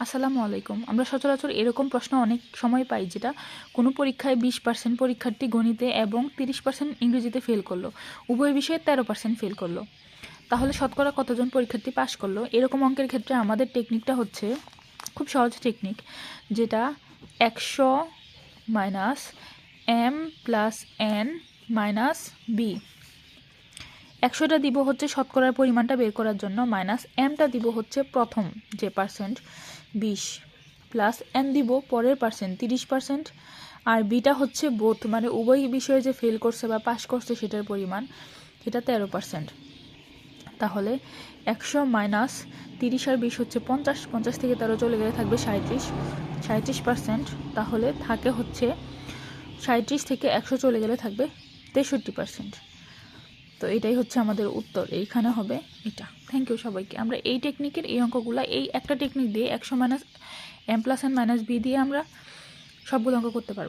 আসসালামু আলাইকুম। আমরা সচরাচর এরকম প্রশ্ন অনেক সময় পাই, যেটা কোনো পরীক্ষায় 20% পরীক্ষার্থী গণিতে এবং 30% ইংরেজিতে ফেল করলো, উভয় বিষয়ে 13% ফেল করলো। তাহলে শতকরা কতজন পরীক্ষার্থী পাশ করলো? এরকম অঙ্কের ক্ষেত্রে আমাদের টেকনিকটা হচ্ছে খুব সহজ টেকনিক, যেটা 100 minus m plus n minus b। 100টা দিব হচ্ছে শতকরার পরিমাণটা বের করার জন্য, মাইনাস এমটা দিব হচ্ছে প্রথম যে পার্সেন্ট 20, প্লাস এন দিব পরের পার্সেন্ট 30%, আর বিটা হচ্ছে বোথ মানে উভয় বিষয়ে যে ফেল করছে বা পাস করছে সেটার পরিমাণ, সেটা 13%। তাহলে 100 মাইনাস 30 আর 20 হচ্ছে 50, 50 থেকে 13 চলে গেলে থাকবে 37%। তাহলে থাকে হচ্ছে 37 থেকে 100 চলে গেলে থাকবে 63%। তো এটাই হচ্ছে আমাদের উত্তর, এইখানে হবে এটা। থ্যাংক ইউ সবাইকে। আমরা এই টেকনিকের এই অঙ্কগুলো, এই একটা টেকনিক দিয়ে 100 minus m plus n minus b দিয়ে আমরা সবগুলো অঙ্ক করতে পারবো।